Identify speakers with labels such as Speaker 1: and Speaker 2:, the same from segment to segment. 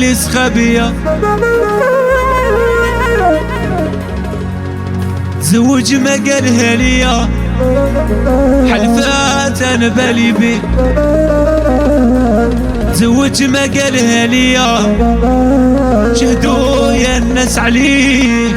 Speaker 1: اللي سخبيه زوج ما قالها ليا حلفات انا بالي بيه زوج ما قالها ليا شهدوا يا الناس عليه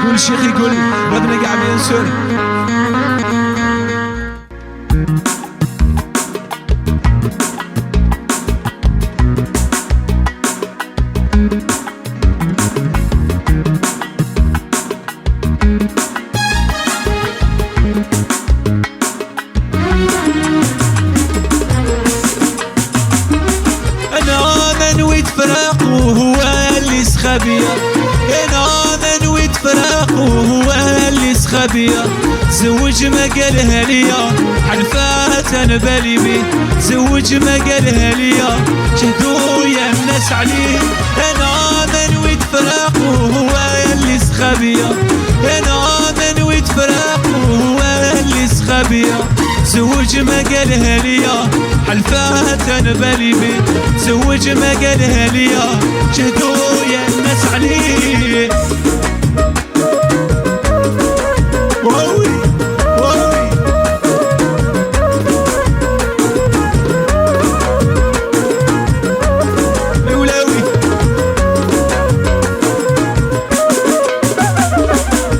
Speaker 1: قول شيخ يقول بدنا قاعد ينسون انا منويت فراق وهو اللي سخبيه انا منويت فراق وهو اللي سخبيه زوج ما قالها ليا حلفات انا بالي بيه زوج ما قالها ليا شهدوا يا الناس عليه انا منويت فراق وهو اللي سخبيه انا منويت فراق وهو اللي سخبيه زوج ما قالها ليا حلفات انا بالي بيه زوج ما قالها ليا شهدوا يا الناس عليه واوي واوي الولاوي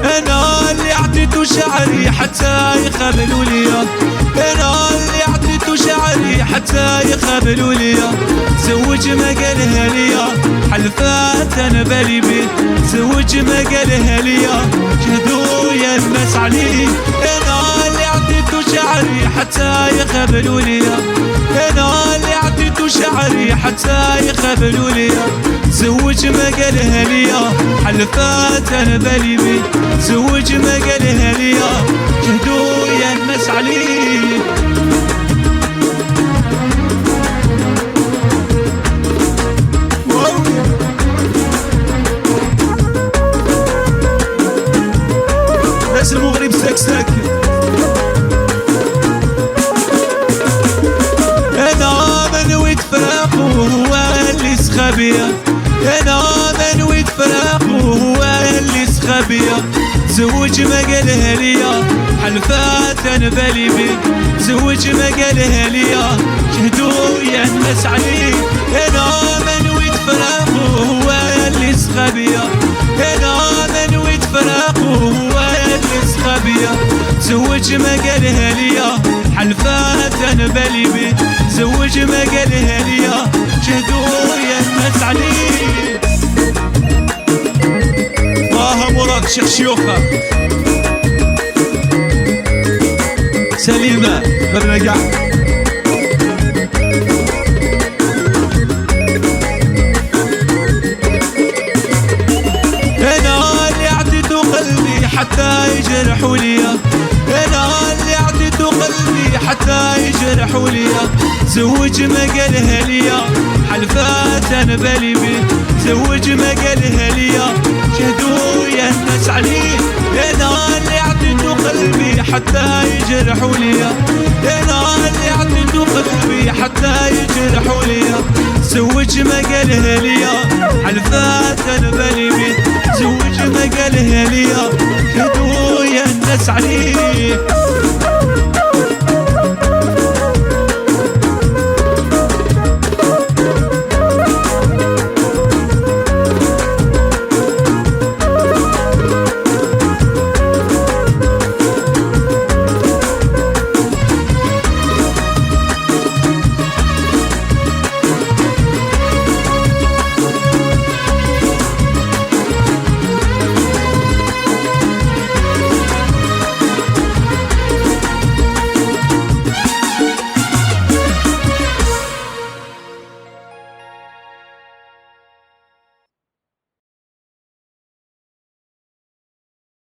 Speaker 1: انا اللي عطيته شعري حتى يقبلوا ليا انا اللي عطيته شعري حتى يقبلوا ليا زوج ما قالها ليا حلفات انا بالي بيه زوج ما قالها ليا شهدوا يا الناس عليه انا اللي عطيته شعري حتى يقبلوا ليا انا اللي عطيته شعري حتى يقبلوا ليا زوج ما قالها ليا حلفات انا بالي بيه زوج ما قالها ليا شهدوا يا الناس عليه ناس المغرب سكسك انا منويت فراق وهو اللي سخبيه انا منويت فراق وهو اللي سخبيه زوج ما قالها ليا حلفات انا بالي بيه زوج ما قالها ليا شهدوا يا الناس عليه انا منويت فراق وهو اللي سخبيه انا منويت فراق وهو اللي سخبيه زوج ما قالها ليا حلفات انا بالي بيه زوج ما قالها ليا شهدوا يا الناس عليه طه مراد شيخ شيوخه سليمه بدنا قاعد حتى يجرحوا ليا انا اللي عطيته قلبي حتى يجرحوا ليا زوج ما قالها ليا حلفات انا بالي بيه زوج ما قالها ليا شهدوا يا الناس عليه انا اللي عطيته قلبي حتى يجرحوا ليا انا اللي عطيته قلبي حتى يجرحوا ليا زوج ما قالها ليا حلفات انا بالي بيه زوج ما قالها ليا شهدوا يا الناس عليه